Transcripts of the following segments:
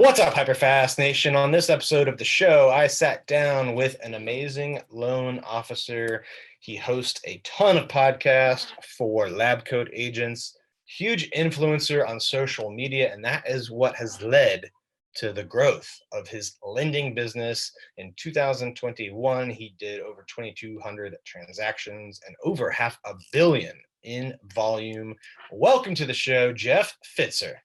What's up, HyperFast Nation? On this episode of the show, I sat down with an amazing loan officer. He hosts a ton of podcasts for lab coat agents, huge influencer on social media, and that is what has led to the growth of his lending business. In 2021, he did over 2,200 transactions and over $500 million in volume. Welcome to the show, Jeff Pfitzer.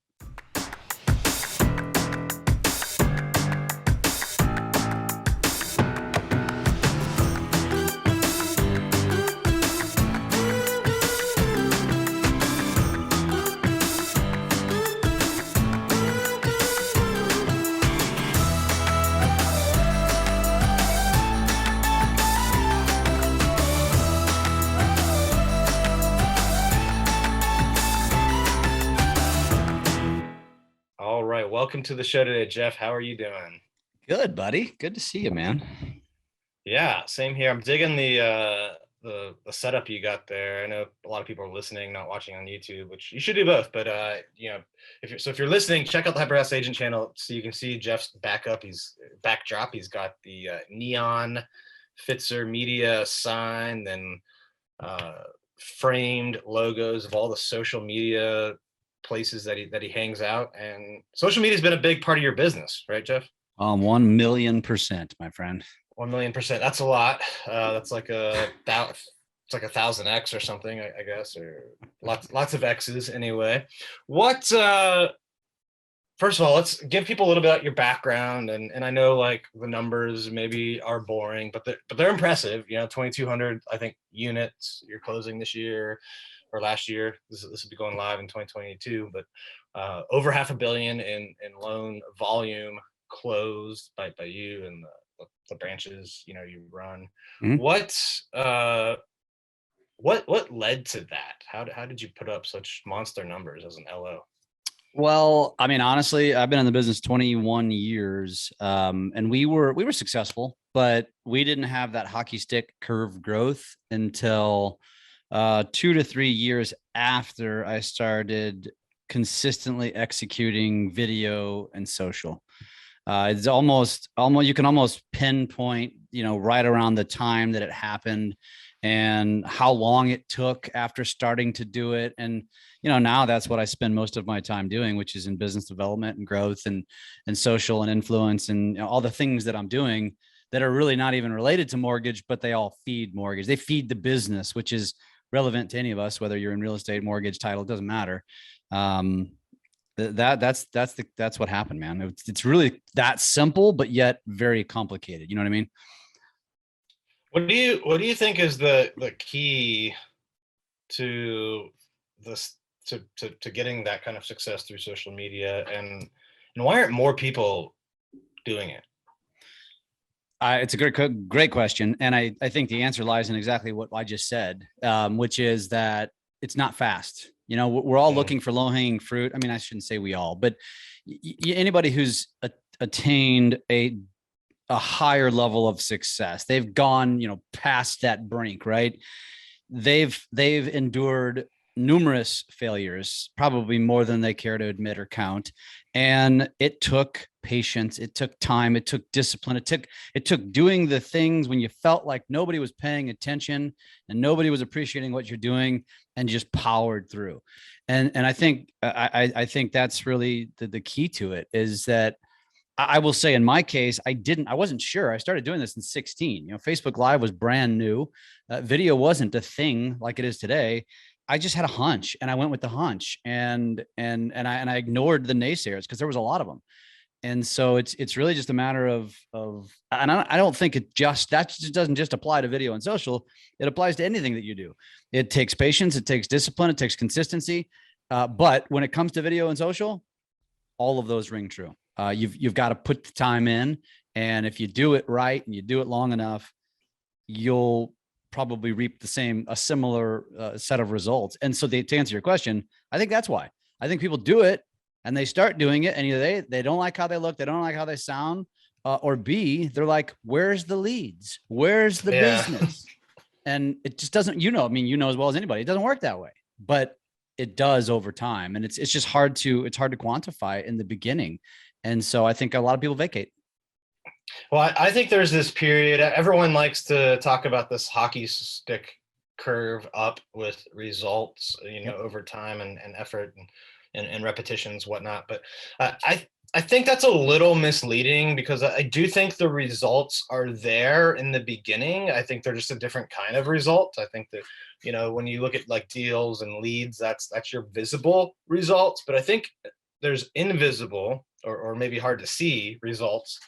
Welcome to the show today, Jeff. How are you doing? Good, buddy. Good to see you, man. Yeah, same here. I'm digging the setup you got there. I know a lot of people are listening, not watching on YouTube, which you should do both. But if you're listening, check out the HyperFast Agent channel so you can see Jeff's backdrop. He's got the neon Pfitzer Media sign, then framed logos of all the social media places that he hangs out, and social media has been a big part of your business, right, Jeff? 1,000,000%, my friend. 1,000,000%. That's a lot. That's like it's like 1,000x or something, I guess, or lots of X's anyway. What? First of all, let's give people a little bit about your background, and I know like the numbers maybe are boring, but they're impressive. 2,200 I think units you're closing this year. Or last year, this will be going live in 2022, but over $500 million in loan volume closed by you and the branches you run. Mm-hmm. What led to that? How did you put up such monster numbers as an LO? Well, I mean, honestly, I've been in the business 21 years, and we were successful, but we didn't have that hockey stick curve growth until 2 to 3 years after I started consistently executing video and social. It's almost you can almost pinpoint, right around the time that it happened and how long it took after starting to do it. And, now that's what I spend most of my time doing, which is in business development and growth and social and influence and all the things that I'm doing that are really not even related to mortgage, but they all feed mortgage. They feed the business, which is relevant to any of us, whether you're in real estate, mortgage, title, it doesn't matter. That's what happened, man. It's really that simple, but yet very complicated. You know what I mean? What do you think is the key to this to getting that kind of success through social media, and why aren't more people doing it? It's a great question. And I think the answer lies in exactly what I just said, which is that it's not fast. We're all looking for low-hanging fruit. I mean, I shouldn't say we all, but anybody who's attained a higher level of success, they've gone, past that brink, right? They've endured numerous failures, probably more than they care to admit or count. And it took patience, it took time, it took discipline, it took doing the things when you felt like nobody was paying attention and nobody was appreciating what you're doing, and just powered through. And I think I think that's really the key to it, is that I will say in my case, I wasn't sure. I started doing this in 2016. Facebook Live was brand new. Video wasn't a thing like it is today. I just had a hunch, and I went with the hunch, and I ignored the naysayers because there was a lot of them. And so it's really just a matter of and I don't think that just doesn't just apply to video and social. It applies to anything that you do. It takes patience, it takes discipline, it takes consistency. But when it comes to video and social, all of those ring true. You've got to put the time in, and if you do it right and you do it long enough, you'll probably reap a similar set of results. And so to answer your question, I think that's why. I think people do it and they start doing it, and either they don't like how they look, they don't like how they sound, or B, they're like, where's the leads? Where's the business? And it just doesn't, you know as well as anybody, it doesn't work that way, but it does over time. And it's just hard to quantify in the beginning. And so I think a lot of people vacate. Well, I think there's this period, everyone likes to talk about this hockey stick curve up with results, Yep. over time and effort and repetitions, whatnot. But I think that's a little misleading, because I do think the results are there in the beginning. I think they're just a different kind of result. I think that, when you look at like deals and leads, that's your visible results. But I think there's invisible or maybe hard to see results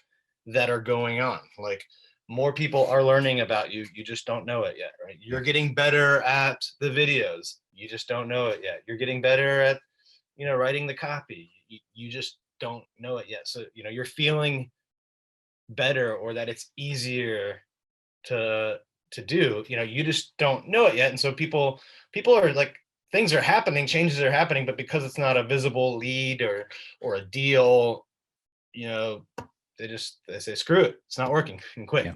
that are going on. Like, more people are learning about you. You just don't know it yet, right? You're getting better at the videos. You just don't know it yet. You're getting better at, writing the copy. You just don't know it yet. So, you're feeling better, or that it's easier to do, you just don't know it yet. And so people are like, things are happening, changes are happening, but because it's not a visible lead or a deal, they say, screw it, it's not working, and quit. Yeah.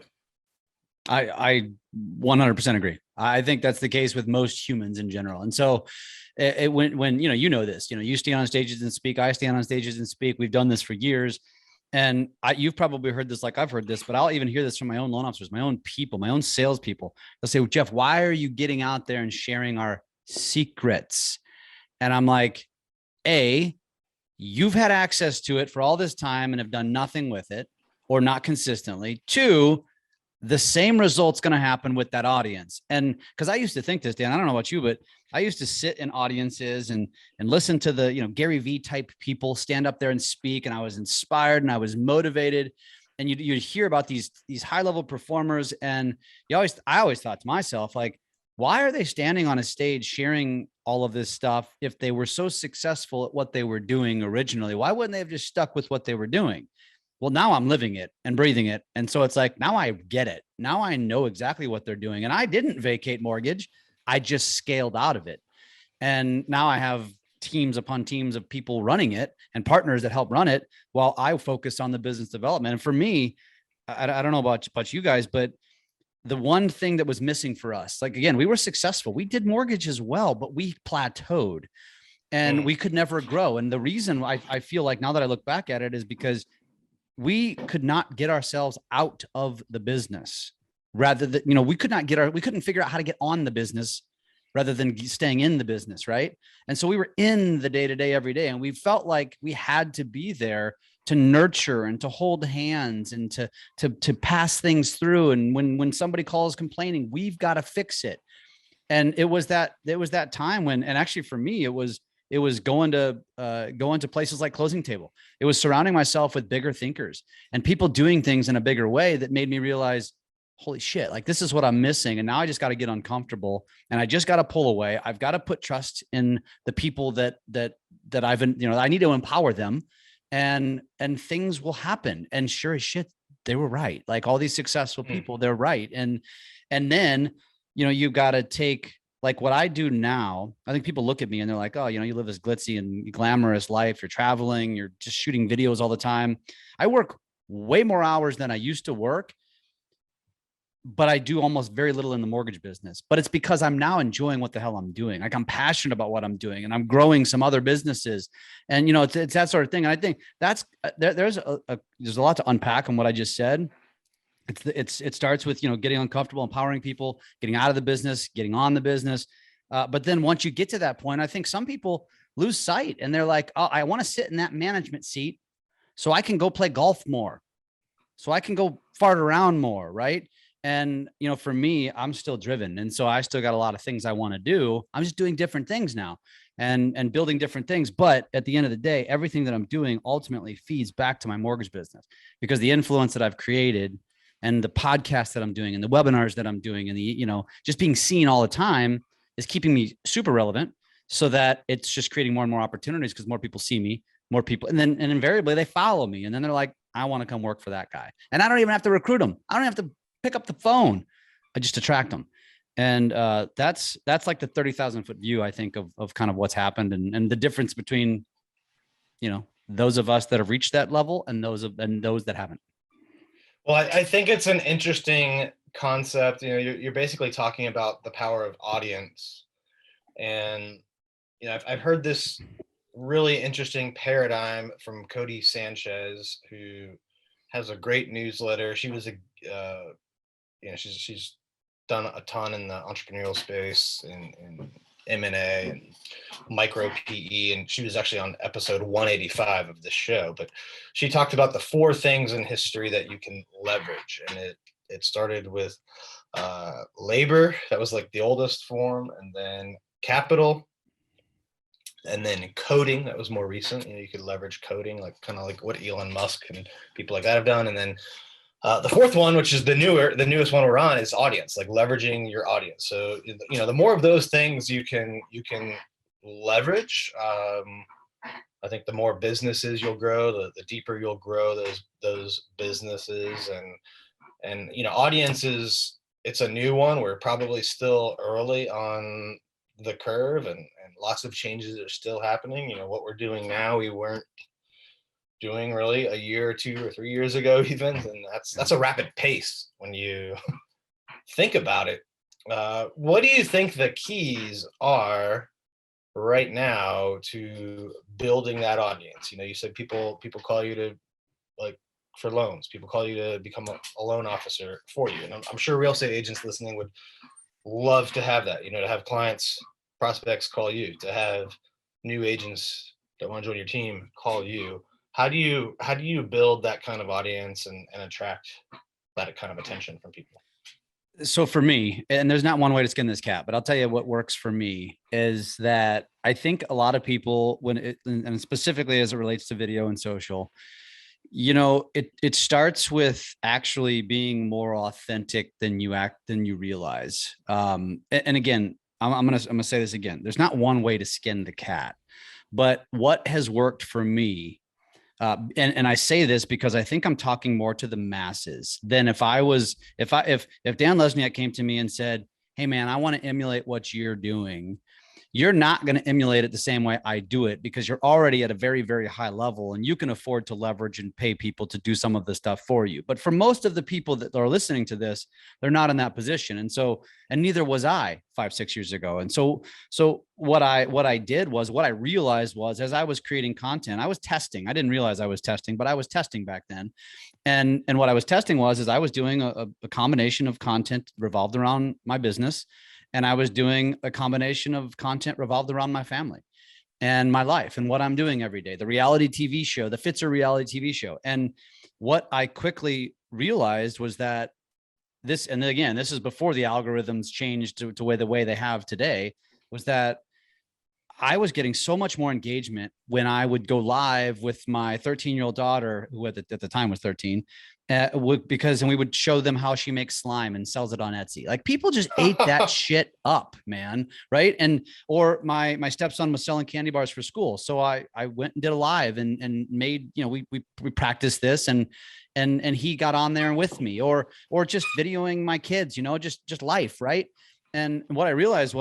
I 100% agree. I think that's the case with most humans in general. And so when this, you stand on stages and speak, I stand on stages and speak. We've done this for years. And you've probably heard this, like I've heard this, but I'll even hear this from my own loan officers, my own people, my own salespeople. They'll say, well, Jeff, why are you getting out there and sharing our secrets? And I'm like, you've had access to it for all this time and have done nothing with it, or not consistently. 2, the same result's going to happen with that audience. And because I used to think this, Dan, I don't know about you, but I used to sit in audiences and listen to the, Gary V type people stand up there and speak. And I was inspired and I was motivated. And you'd hear about these high level performers. And I always thought to myself, like, why are they standing on a stage sharing all of this stuff if they were so successful at what they were doing originally? Why wouldn't they have just stuck with what they were doing? Well, now I'm living it and breathing it. And so it's like, now I get it. Now I know exactly what they're doing. And I didn't vacate mortgage. I just scaled out of it. And now I have teams upon teams of people running it and partners that help run it while I focus on the business development. And for me, I don't know about you guys, but the one thing that was missing for us, like, again, we were successful. We did mortgage as well, but we plateaued and we could never grow. And the reason I feel like now that I look back at it is because we could not get ourselves out of the business, rather than, we couldn't figure out how to get on the business rather than staying in the business. Right. And so we were in the day to day every day. And we felt like we had to be there to nurture and to hold hands and to pass things through. And when somebody calls complaining, we've got to fix it. And it was that time when, and actually for me, it was going to places like Closing Table. It was surrounding myself with bigger thinkers and people doing things in a bigger way that made me realize, holy shit, like this is what I'm missing. And now I just got to get uncomfortable and I just got to pull away. I've got to put trust in the people that I've been, I need to empower them, and things will happen. And sure as shit, they were right. Like all these successful people, they're right. And then, you've got to take, like what I do now. I think people look at me and they're like, oh, you live this glitzy and glamorous life. You're traveling, you're just shooting videos all the time. I work way more hours than I used to work, but I do almost very little in the mortgage business. But it's because I'm now enjoying what the hell I'm doing. Like I'm passionate about what I'm doing and I'm growing some other businesses. And, it's that sort of thing. And I think that's, there's a lot to unpack on what I just said. It starts with, getting uncomfortable, empowering people, getting out of the business, getting on the business. But then once you get to that point, I think some people lose sight and they're like, oh, I want to sit in that management seat so I can go play golf more, so I can go fart around more. Right. And, for me, I'm still driven. And so I still got a lot of things I want to do. I'm just doing different things now and building different things. But at the end of the day, everything that I'm doing ultimately feeds back to my mortgage business, because the influence that I've created and the podcast that I'm doing and the webinars that I'm doing and the, just being seen all the time is keeping me super relevant, so that it's just creating more and more opportunities because more people see me, more people. And then, invariably they follow me and then they're like, I want to come work for that guy. And I don't even have to recruit them. I don't have to pick up the phone. I just attract them. And that's like the 30,000 foot view, I think, of kind of what's happened and the difference between, those of us that have reached that level and those that haven't. Well, I think it's an interesting concept. You're basically talking about the power of audience. And, I've heard this really interesting paradigm from Cody Sanchez, who has a great newsletter. She was she's done a ton in the entrepreneurial space in M&A and micro PE, and she was actually on episode 185 of this show. But she talked about the 4 things in history that you can leverage, and it started with labor. That was like the oldest form, and then capital, and then coding. That was more recent. You could leverage coding, like kind of like what Elon Musk and people like that have done. And then the 4th one, which is the newest one we're on, is audience, like leveraging your audience. So the more of those things you can leverage, I think the more businesses you'll grow, the deeper you'll grow those businesses. And audiences, it's a new one. We're probably still early on the curve, and lots of changes are still happening. What we're doing now, we weren't doing really a year or 2 or 3 years ago even, and that's a rapid pace when you think about it. What do you think the keys are right now to building that audience? You said people call you to, like, for loans. People call you to become a loan officer for you, and I'm sure real estate agents listening would love to have that, to have clients, prospects call you, to have new agents that want to join your team call you. How do you build that kind of audience and attract that kind of attention from people? So for me, and there's not one way to skin this cat, but I'll tell you what works for me is that I think a lot of people, and specifically as it relates to video and social, it starts with actually being more authentic than you realize. And again, I'm gonna say this again. There's not one way to skin the cat, but what has worked for me, and I say this because I think I'm talking more to the masses than if Dan Lesniak came to me and said, "Hey man, I want to emulate what you're doing." You're not going to emulate it the same way I do it, because you're already at a very, very high level and you can afford to leverage and pay people to do some of the stuff for you. But for most of the people that are listening to this, they're not in that position. And neither was I 5-6 years ago. And so what I realized was, as I was creating content, I was testing. I didn't realize I was testing, but I was testing back then. And what I was testing is I was doing a combination of content revolved around my business, and I was doing a combination of content revolved around my family and my life and what I'm doing every day, the reality TV show, the Pfitzer reality TV show. And what I quickly realized was that this is before the algorithms changed to the way they have today, was that I was getting so much more engagement when I would go live with my 13-year-old daughter, who at the time was 13, because we would show them how she makes slime and sells it on Etsy. Like, people just ate that shit up, man. Right. Or my stepson was selling candy bars for school. So I went and did a live and made, we practiced this and he got on there with me, or just videoing my kids, just life. Right. And what I realized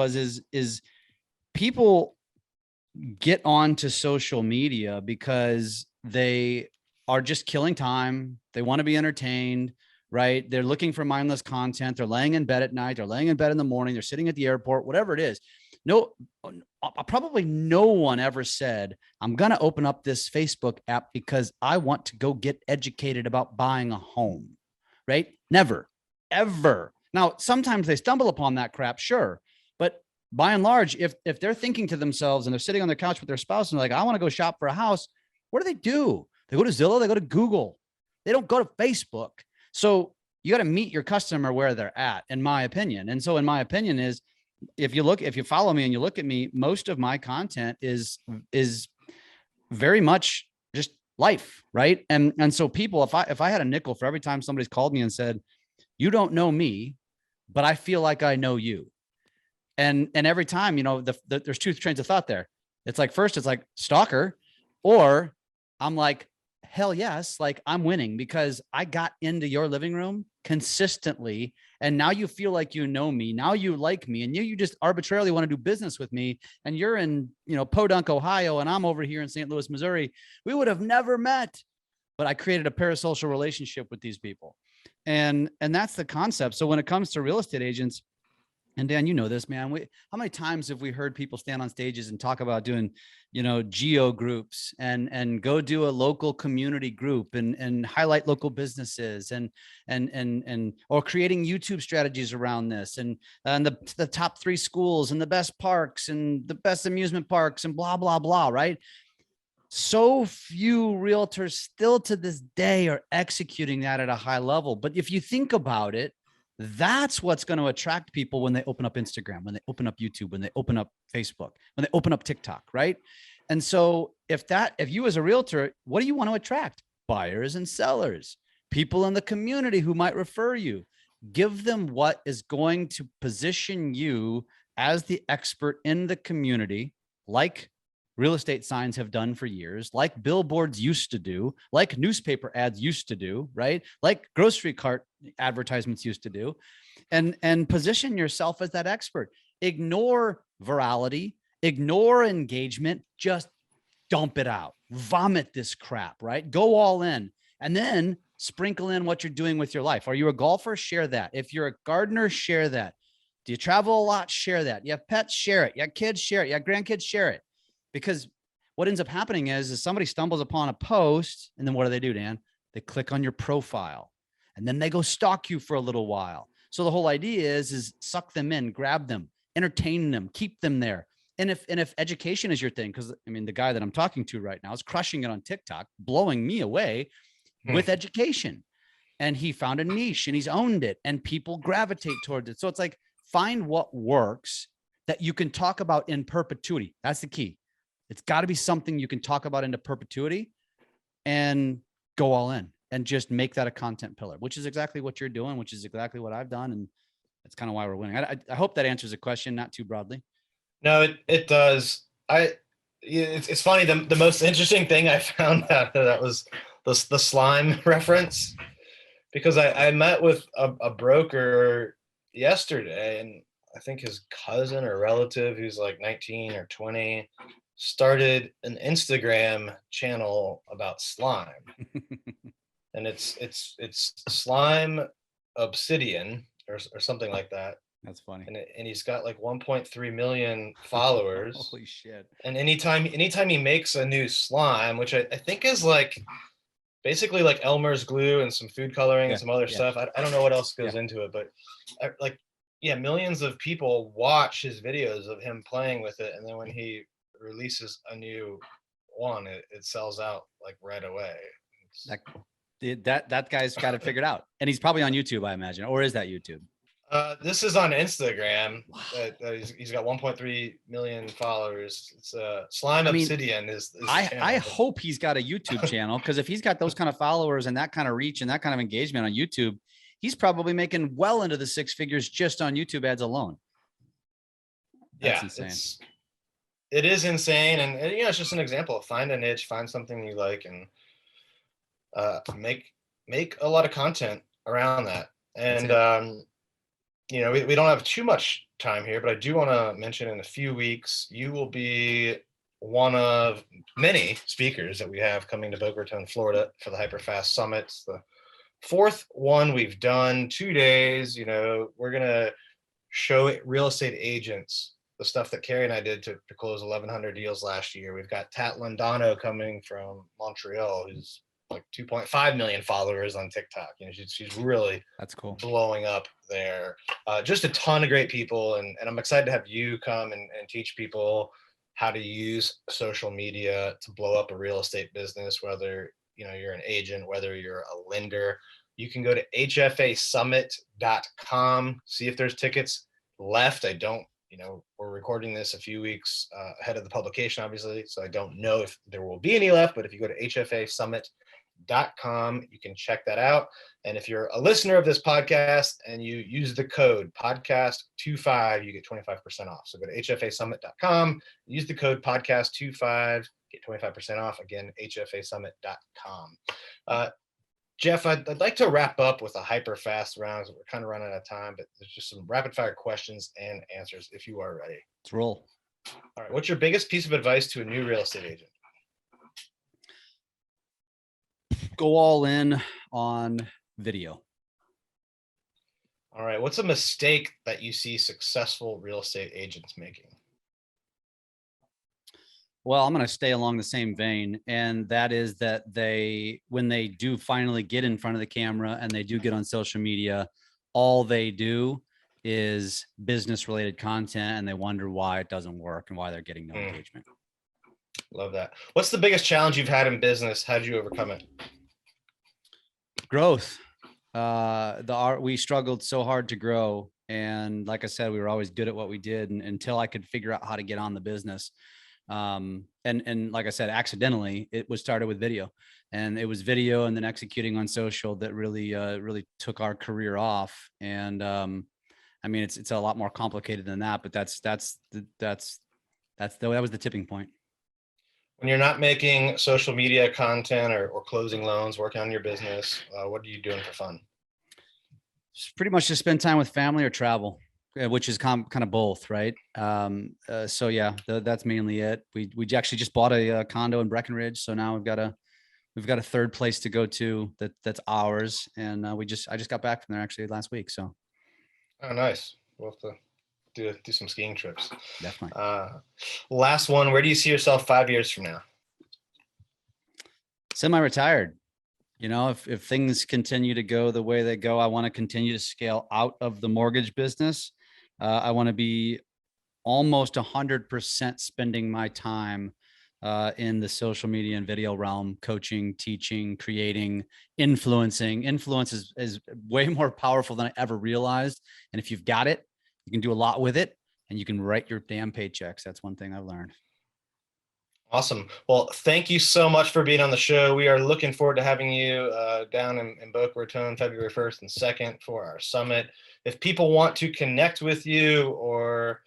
is people get onto social media because they are just killing time. They want to be entertained, right? They're looking for mindless content. They're laying in bed at night. They're laying in bed in the morning. They're sitting at the airport, whatever it is. No, probably no one ever said, "I'm going to open up this Facebook app because I want to go get educated about buying a home," right? Never, ever. Now, sometimes they stumble upon that crap, sure. But by and large, if they're thinking to themselves and they're sitting on their couch with their spouse and they're like, "I want to go shop for a house," what do? They go to Zillow, they go to Google. They don't go to Facebook. So you got to meet your customer where they're at, in my opinion. And so in my opinion is, if you follow me and you look at me, most of my content is very much just life. Right. And so people, if I had a nickel for every time somebody's called me and said, "You don't know me, but I feel like I know you." And every time, there's 2 trains of thought there. It's like, first, it's like stalker, or I'm like, hell yes, like I'm winning because I got into your living room consistently. And now you feel like you know me. Now you like me, and you just arbitrarily want to do business with me. And you're in, Podunk, Ohio, and I'm over here in St. Louis, Missouri. We would have never met, but I created a parasocial relationship with these people. And that's the concept. So when it comes to real estate agents, And Dan, you know this, man. How many times have we heard people stand on stages and talk about doing, geo groups and go do a local community group and highlight local businesses and or creating YouTube strategies around this and the top 3 schools and the best parks and the best amusement parks and blah, blah, blah, right? So few realtors still to this day are executing that at a high level. But if you think about it, that's what's going to attract people when they open up Instagram, when they open up YouTube, when they open up Facebook, when they open up TikTok, right? And so if you as a realtor, what do you want to attract? Buyers and sellers, people in the community who might refer you. Give them what is going to position you as the expert in the community, like real estate signs have done for years, like billboards used to do, like newspaper ads used to do, right? Like grocery cart advertisements used to do, and position yourself as that expert. Ignore virality, ignore engagement, just dump it out, vomit this crap, right? Go all in, and then sprinkle in what you're doing with your life. Are you a golfer? Share that. If you're a gardener, share that. Do you travel a lot? Share that. You have pets? Share it. You have kids? Share it. You have grandkids? Share it. Because what ends up happening is somebody stumbles upon a post, and then what do, Dan? They click on your profile, and then they go stalk you for a little while. So the whole idea is suck them in, grab them, entertain them, keep them there. And if education is your thing, because I mean, the guy that I'm talking to right now is crushing it on TikTok, blowing me away with education. And he found a niche and he's owned it, and people gravitate towards it. So it's like, find what works that you can talk about in perpetuity. That's the key. It's got to be something you can talk about into perpetuity and go all in and just make that a content pillar, which is exactly what you're doing, which is exactly what I've done. And that's kind of why we're winning. I hope that answers the question, not too broadly. No, it does. It's funny. The most interesting thing I found out that was the slime reference, because I met with a broker yesterday, and I think his cousin or relative who's like 19 or 20 started an Instagram channel about slime. And it's slime Obsidian or something like that. That's funny. And he's got like 1.3 million followers. Holy shit. And anytime he makes a new slime, which I think is like basically like Elmer's glue and some food coloring and some other stuff. I don't know what else goes into it, but millions of people watch his videos of him playing with it. And then when he releases a new one, it sells out like right away. That guy's got it figured out, and he's probably on YouTube, I imagine. Or is that YouTube? This is on Instagram. Wow. He's got 1.3 million followers. It's Slime Obsidian is I hope he's got a YouTube channel, because if he's got those kind of followers and that kind of reach and that kind of engagement on YouTube, he's probably making well into the 6 figures just on YouTube ads alone. That's insane. It is insane, and it's just an example. Find a niche, find something you like, and make a lot of content around that. And we don't have too much time here, but I do want to mention in a few weeks you will be one of many speakers that we have coming to Boca Raton, Florida for the HyperFast Summit. It's the 4th one we've done, 2 days. We're gonna show real estate agents the stuff that KERI and I did to close 1,100 deals last year. We've got Tat Londano coming from Montreal, who's like 2.5 million followers on TikTok. She's really that's cool, blowing up there. Just a ton of great people, and I'm excited to have you come and teach people how to use social media to blow up a real estate business, whether you're an agent, whether you're a lender. You can go to hfasummit.com, see if there's tickets left. We're recording this a few weeks ahead of the publication, obviously, so I don't know if there will be any left, but if you go to hfasummit.com, you can check that out. And if you're a listener of this podcast and you use the code podcast25, you get 25% off. So go to hfasummit.com, use the code podcast25, get 25% off. Again, hfasummit.com. Jeff, I'd like to wrap up with a HyperFast round. We're kind of running out of time, but there's just some rapid fire questions and answers if you are ready. Let's roll. All right. What's your biggest piece of advice to a new real estate agent? Go all in on video. All right. What's a mistake that you see successful real estate agents making? Well, I'm going to stay along the same vein, and that is that when they do finally get in front of the camera and they do get on social media, all they do is business related content, and they wonder why it doesn't work and why they're getting no engagement. Love that. What's the biggest challenge you've had in business? How did you overcome it? Growth. We struggled so hard to grow, and like I said, we were always good at what we did, and until I could figure out how to get on the business. And like I said, accidentally, it was started with video, and it was video and then executing on social that really took our career off. And I mean, it's a lot more complicated than that, but that was the tipping point. When you're not making social media content or closing loans, working on your business, what are you doing for fun? Pretty much just spend time with family or travel, which is kind of both, right? So yeah, that's mainly it. We actually just bought a condo in Breckenridge, so now we've got a third place to go to that's ours, and I just got back from there actually last week. So. Oh, nice. We'll have to do some skiing trips. Definitely. Last one. Where do you see yourself 5 years from now? Semi-retired. You know, if things continue to go the way they go, I want to continue to scale out of the mortgage business. I want to be almost 100% spending my time in the social media and video realm, coaching, teaching, creating, influencing. Influence is way more powerful than I ever realized. And if you've got it, you can do a lot with it, and you can write your damn paychecks. That's one thing I've learned. Awesome. Well, thank you so much for being on the show. We are looking forward to having you down in Boca Raton, February 1st and 2nd for our summit. If people want to connect with you or,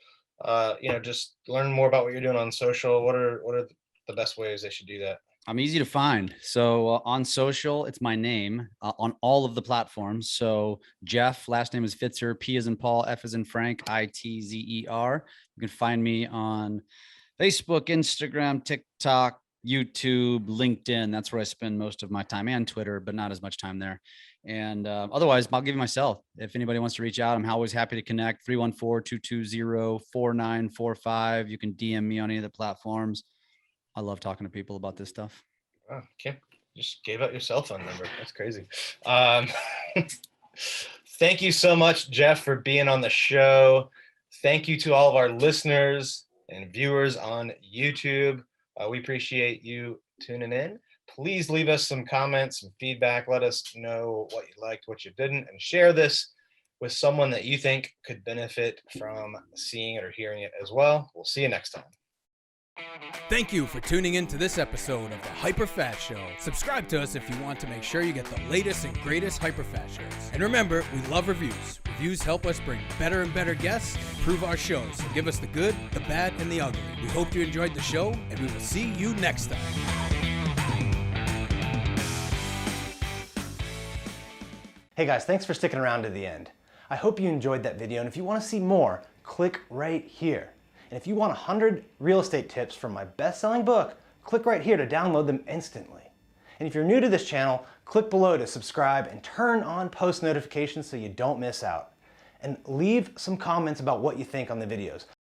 just learn more about what you're doing on social, what are the best ways they should do that? I'm easy to find. So on social, it's my name on all of the platforms. So Jeff, last name is Pfitzer, P as in Paul, F as in Frank, Itzer. You can find me on Facebook, Instagram, TikTok, YouTube, LinkedIn. That's where I spend most of my time, and Twitter, but not as much time there. And otherwise, I'll give you myself. If anybody wants to reach out, I'm always happy to connect. 314-220-4945. You can DM me on any of the platforms. I love talking to people about this stuff. Oh, okay. Just gave out your cell phone number. That's crazy. Thank you so much, Jeff, for being on the show. Thank you to all of our listeners and viewers on YouTube. We appreciate you tuning in. Please leave us some comments, some feedback. Let us know what you liked, what you didn't, and share this with someone that you think could benefit from seeing it or hearing it as well. We'll see you next time. Thank you for tuning in to this episode of the HyperFast Show. Subscribe to us if you want to make sure you get the latest and greatest HyperFast shows. And remember, we love reviews. Reviews help us bring better and better guests and improve our shows. So give us the good, the bad, and the ugly. We hope you enjoyed the show, and we will see you next time. Hey guys, thanks for sticking around to the end. I hope you enjoyed that video, and if you want to see more, click right here. And if you want 100 real estate tips from my best-selling book, click right here to download them instantly. And if you're new to this channel, click below to subscribe and turn on post notifications so you don't miss out. And leave some comments about what you think on the videos.